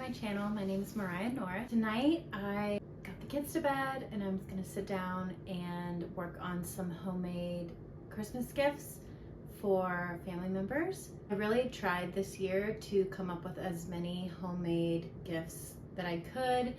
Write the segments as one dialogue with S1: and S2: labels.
S1: my channel. My name is Mariah Nora. Tonight I got the kids to bed and I'm gonna sit down and work on some homemade Christmas gifts for family members. I really tried this year to come up with as many homemade gifts that I could,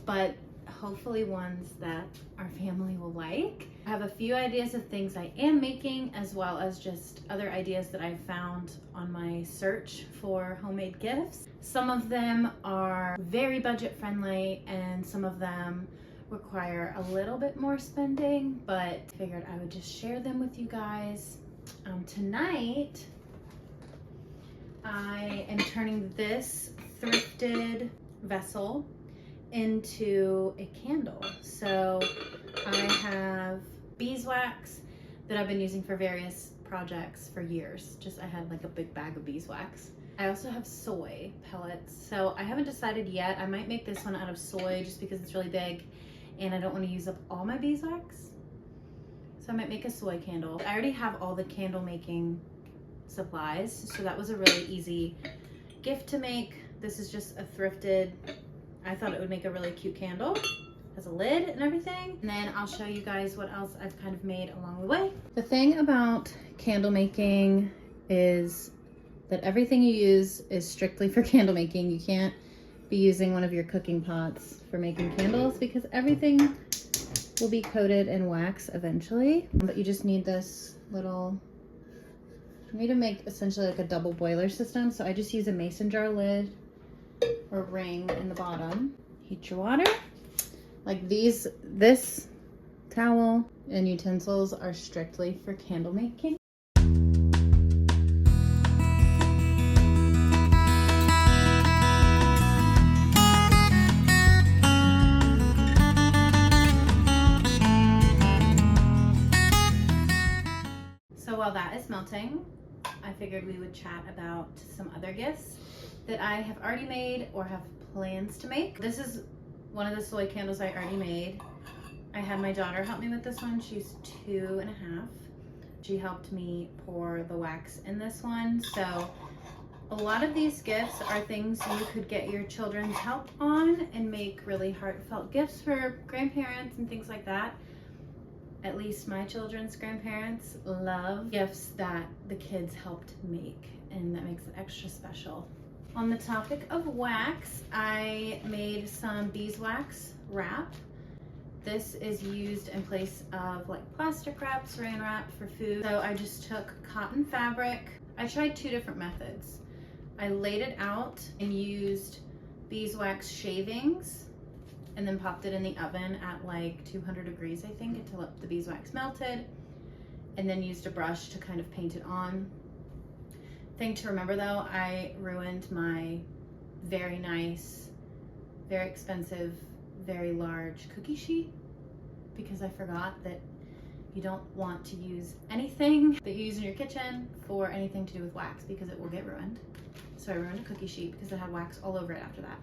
S1: but hopefully ones that our family will like. I have a few ideas of things I am making, as well as just other ideas that I've found on my search for homemade gifts. Some of them are very budget friendly and some of them require a little bit more spending, but I figured I would just share them with you guys. Tonight I am turning this thrifted vessel into a candle. So I have beeswax that I've been using for various projects for years. I had like a big bag of beeswax. I also have soy pellets. So I haven't decided yet. I might make this one out of soy just because it's really big and I don't want to use up all my beeswax. So I might make a soy candle. I already have all the candle making supplies, so that was a really easy gift to make. This is just a thrifted, I thought it would make a really cute candle. It has a lid and everything. And then I'll show you guys what else I've kind of made along the way. The thing about candle making is that everything you use is strictly for candle making. You can't be using one of your cooking pots for making candles because everything will be coated in wax eventually. But you just need this little, you need to make essentially like a double boiler system. So I just use a mason jar lid or ring in the bottom. Heat your water. Like this towel and utensils are strictly for candle making. So while that is melting, I figured we would chat about some other gifts that I have already made or have plans to make. This is one of the soy candles I already made. I had my daughter help me with this one. She's 2.5. She helped me pour the wax in this one. So a lot of these gifts are things you could get your children's help on and make really heartfelt gifts for grandparents and things like that. At least my children's grandparents love gifts that the kids helped make, and that makes it extra special. On the topic of wax, I made some beeswax wrap. This is used in place of like plastic wrap, saran wrap for food. So I just took cotton fabric. I tried 2 different methods. I laid it out and used beeswax shavings and then popped it in the oven at like 200 degrees, I think, until the beeswax melted, and then used a brush to kind of paint it on. Thing to remember though, I ruined my very nice, very expensive, very large cookie sheet because I forgot that you don't want to use anything that you use in your kitchen for anything to do with wax because it will get ruined. So I ruined a cookie sheet because it had wax all over it after that.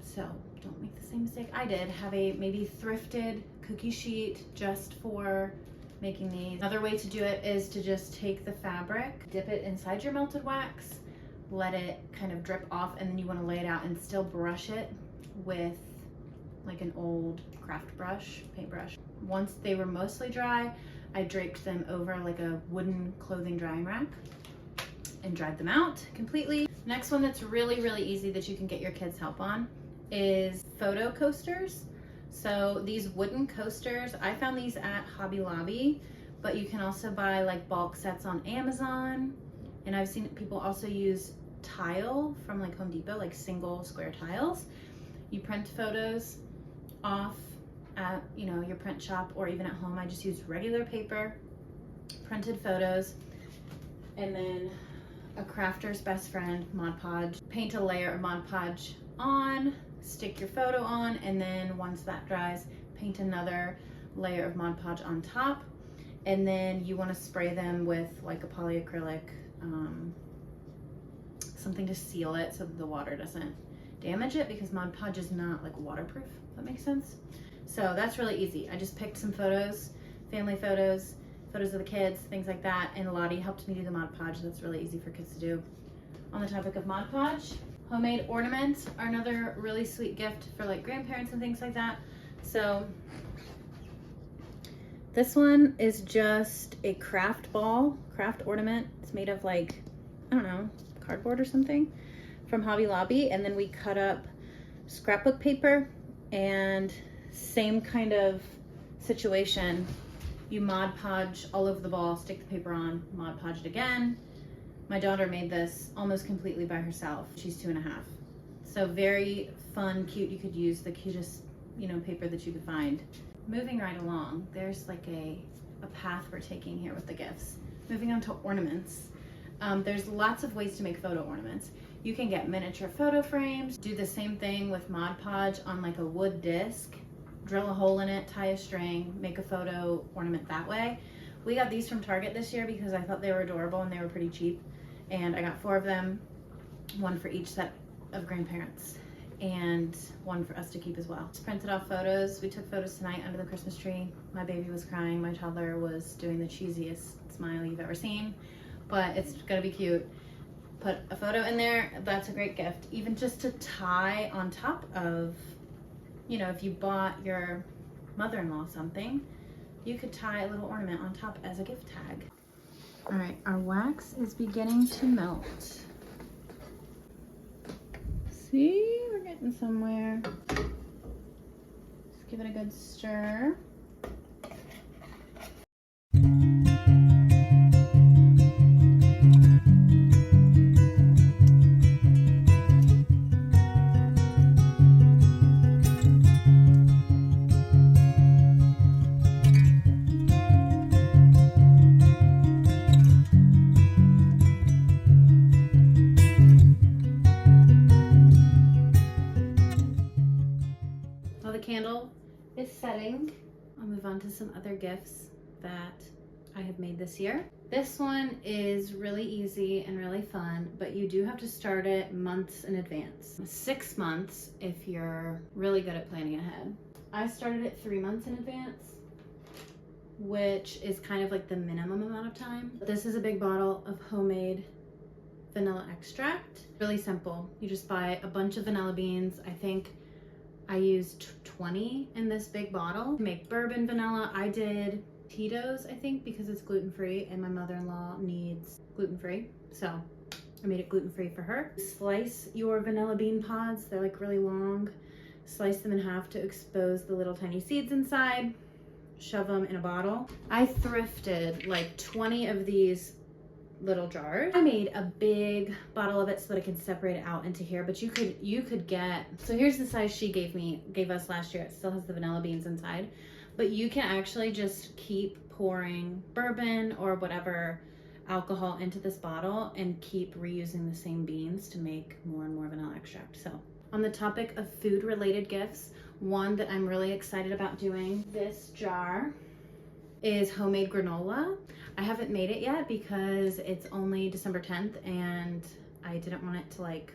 S1: So don't make the same mistake I did. Have a maybe thrifted cookie sheet just for making these. Another way to do it is to just take the fabric, dip it inside your melted wax, let it kind of drip off, and then you want to lay it out and still brush it with like an old craft brush, paintbrush. Once they were mostly dry, I draped them over like a wooden clothing drying rack and dried them out completely. Next one that's really, really easy that you can get your kids help on is photo coasters. So these wooden coasters, I found these at Hobby Lobby, but you can also buy like bulk sets on Amazon. And I've seen people also use tile from like Home Depot, like single square tiles. You print photos off at, you know, your print shop or even at home. I just used regular paper, printed photos, and then a crafter's best friend, Mod Podge. Paint a layer of Mod Podge on, stick your photo on, and then once that dries, paint another layer of Mod Podge on top. And then you want to spray them with like a polyacrylic, something to seal it so that the water doesn't damage it, because Mod Podge is not like waterproof, if that makes sense. So that's really easy. I just picked some photos, family photos, photos of the kids, things like that, and Lottie helped me do the Mod Podge. That's really easy for kids to do. On the topic of Mod Podge, Homemade ornaments are another really sweet gift for like grandparents and things like that. So this one is just a craft ornament. It's made of like, I don't know, cardboard or something from Hobby Lobby. And then we cut up scrapbook paper, and same kind of situation. You Mod Podge all over the ball, stick the paper on, Mod Podge it again. My daughter made this almost completely by herself. She's 2.5. So very fun, cute. You could use the cutest, paper that you could find. Moving right along, there's like a path we're taking here with the gifts. Moving on to ornaments. There's lots of ways to make photo ornaments. You can get miniature photo frames, do the same thing with Mod Podge on like a wood disc, drill a hole in it, tie a string, make a photo ornament that way. We got these from Target this year because I thought they were adorable and they were pretty cheap. And I got 4 of them, 1 for each set of grandparents and 1 for us to keep as well. Just printed off photos. We took photos tonight under the Christmas tree. My baby was crying. My toddler was doing the cheesiest smile you've ever seen, but it's gonna be cute. Put a photo in there. That's a great gift. Even just to tie on top of, if you bought your mother-in-law something, you could tie a little ornament on top as a gift tag. All right, our wax is beginning to melt. See, we're getting somewhere. Just give it a good stir. Candle is setting. I'll move on to some other gifts that I have made this year. This one is really easy and really fun, but you do have to start it months in advance. 6 months if you're really good at planning ahead. I started it 3 months in advance, which is kind of like the minimum amount of time. This is a big bottle of homemade vanilla extract. Really simple. You just buy a bunch of vanilla beans. I think I used 20 in this big bottle. Make bourbon vanilla. I did Tito's, I think, because it's gluten-free and my mother-in-law needs gluten-free. So I made it gluten-free for her. Slice your vanilla bean pods. They're like really long. Slice them in half to expose the little tiny seeds inside. Shove them in a bottle. I thrifted like 20 of these little jars. I made a big bottle of it so that I can separate it out into here, but you could get, so here's the size she gave us last year. It still has the vanilla beans inside, but you can actually just keep pouring bourbon or whatever alcohol into this bottle and keep reusing the same beans to make more and more vanilla extract. So on the topic of food related gifts, one that I'm really excited about doing, this jar is homemade granola. I haven't made it yet because it's only December 10th and I didn't want it to like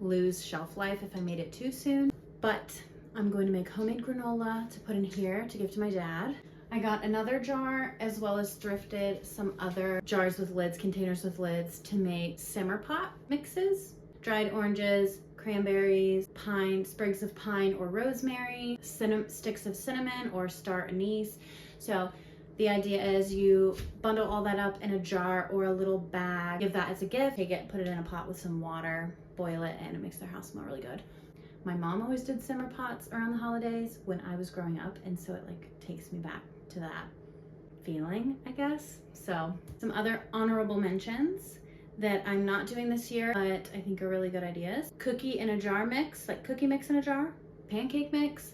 S1: lose shelf life if I made it too soon. But I'm going to make homemade granola to put in here to give to my dad. I got another jar as well as thrifted some other jars with lids, containers with lids to make simmer pot mixes. Dried oranges, cranberries, pine, sprigs of pine or rosemary, sticks of cinnamon or star anise. So the idea is you bundle all that up in a jar or a little bag, give that as a gift, take it, put it in a pot with some water, boil it, and it makes their house smell really good. My mom always did simmer pots around the holidays when I was growing up, and so it like takes me back to that feeling, I guess. So some other honorable mentions that I'm not doing this year, but I think are really good ideas. Cookie in a jar mix, like cookie mix in a jar, pancake mix,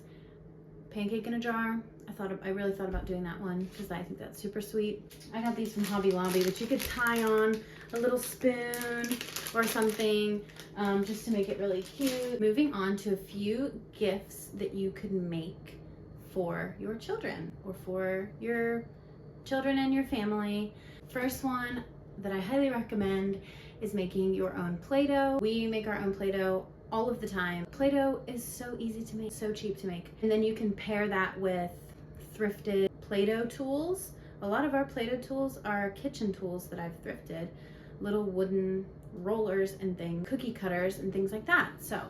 S1: pancake in a jar. I really thought about doing that one because I think that's super sweet. I got these from Hobby Lobby that you could tie on a little spoon or something just to make it really cute. Moving on to a few gifts that you could make for your children or for your children and your family. First one that I highly recommend is making your own Play-Doh. We make our own Play-Doh all of the time. Play-Doh is so easy to make, so cheap to make. And then you can pair that with thrifted Play-Doh tools. A lot of our Play-Doh tools are kitchen tools that I've thrifted. Little wooden rollers and things, cookie cutters and things like that. So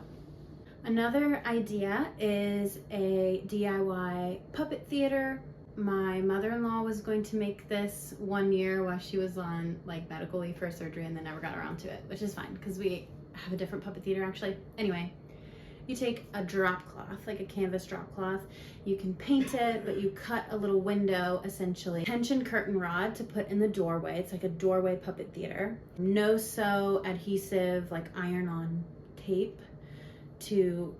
S1: another idea is a DIY puppet theater. My mother-in-law was going to make this one year while she was on like medical leave for surgery, and then never got around to it, which is fine because we have a different puppet theater actually. Anyway, you take a drop cloth, like a canvas drop cloth, you can paint it, but you cut a little window, essentially tension curtain rod to put in the doorway. It's like a doorway puppet theater. No sew adhesive, like iron-on tape to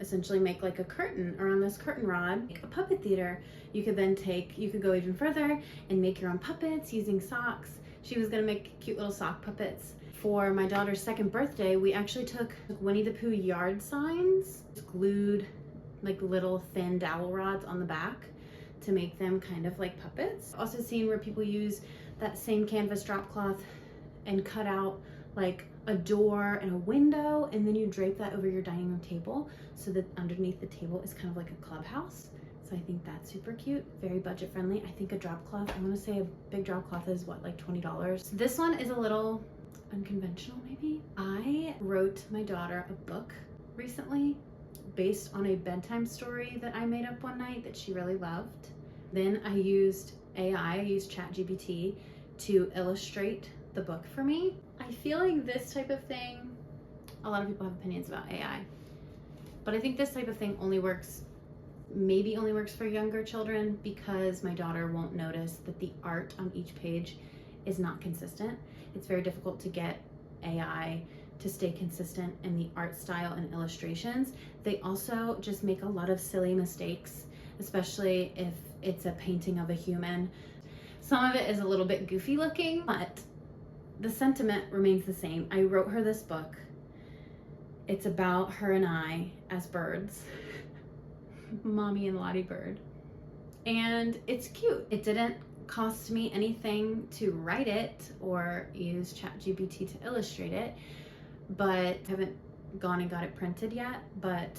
S1: essentially make like a curtain around this curtain rod. Make a puppet theater. You could then you could go even further and make your own puppets using socks. She was gonna make cute little sock puppets. For my daughter's 2nd birthday, we actually took Winnie the Pooh yard signs, glued like little thin dowel rods on the back to make them kind of like puppets. Also seen where people use that same canvas drop cloth and cut out like a door and a window, and then you drape that over your dining room table so that underneath the table is kind of like a clubhouse. So I think that's super cute, very budget friendly. I think a drop cloth, I wanna say a big drop cloth is what, like $20. So this one is a little unconventional maybe. I wrote my daughter a book recently based on a bedtime story that I made up one night that she really loved. Then I used AI, I used ChatGPT to illustrate the book for me. I feel like this type of thing, a lot of people have opinions about AI, but I think this type of thing maybe only works for younger children because my daughter won't notice that the art on each page is not consistent. It's very difficult to get AI to stay consistent in the art style and illustrations. They also just make a lot of silly mistakes, especially if it's a painting of a human. Some of it is a little bit goofy looking, but the sentiment remains the same. I wrote her this book. It's about her and I as birds, Mommy and Lottie Bird. And it's cute. It didn't cost me anything to write it or use ChatGPT to illustrate it, but I haven't gone and got it printed yet. But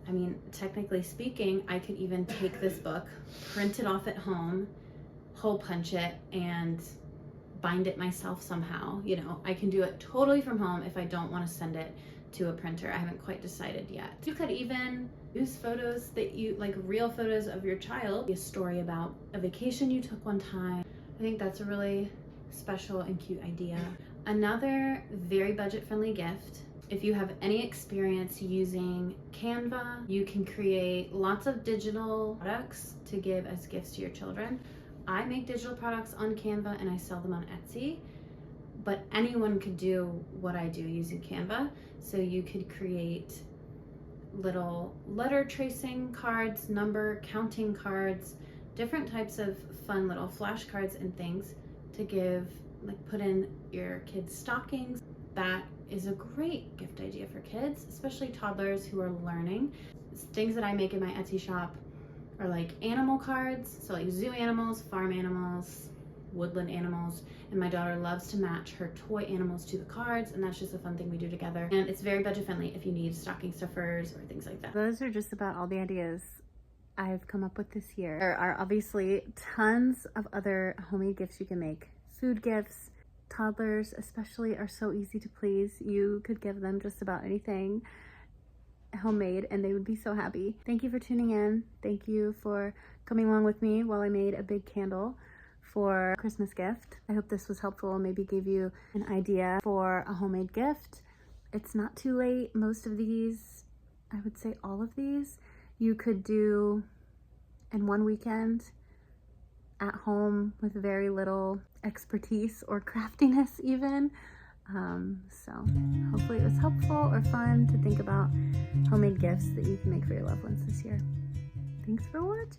S1: I mean, technically speaking, I could even take this book, print it off at home, hole punch it, and bind it myself somehow. You know, I can do it totally from home if I don't want to send it to a printer. I haven't quite decided yet. You could even use photos that you like, real photos of your child, a story about a vacation you took one time. I think that's a really special and cute idea. Another very budget-friendly gift, if you have any experience using Canva, you can create lots of digital products to give as gifts to your children. I make digital products on Canva and I sell them on Etsy, but anyone could do what I do using Canva. So you could create little letter tracing cards, number counting cards, different types of fun little flashcards and things to give, like put in your kids' stockings. That is a great gift idea for kids, especially toddlers who are learning. Things that I make in my Etsy shop are like animal cards, so like zoo animals, farm animals, woodland animals, and my daughter loves to match her toy animals to the cards, and that's just a fun thing we do together. And it's very budget friendly if you need stocking stuffers or things like that. Those are just about all the ideas I've come up with this year. There are obviously tons of other homemade gifts you can make. Food gifts, toddlers especially are so easy to please. You could give them just about anything homemade and they would be so happy. Thank you for tuning in. Thank you for coming along with me while I made a big candle for a Christmas gift. I hope this was helpful, maybe gave you an idea for a homemade gift. It's not too late. Most of these, I would say all of these, you could do in one weekend at home with very little expertise or craftiness even. So hopefully it was helpful or fun to think about homemade gifts that you can make for your loved ones this year. Thanks for watching.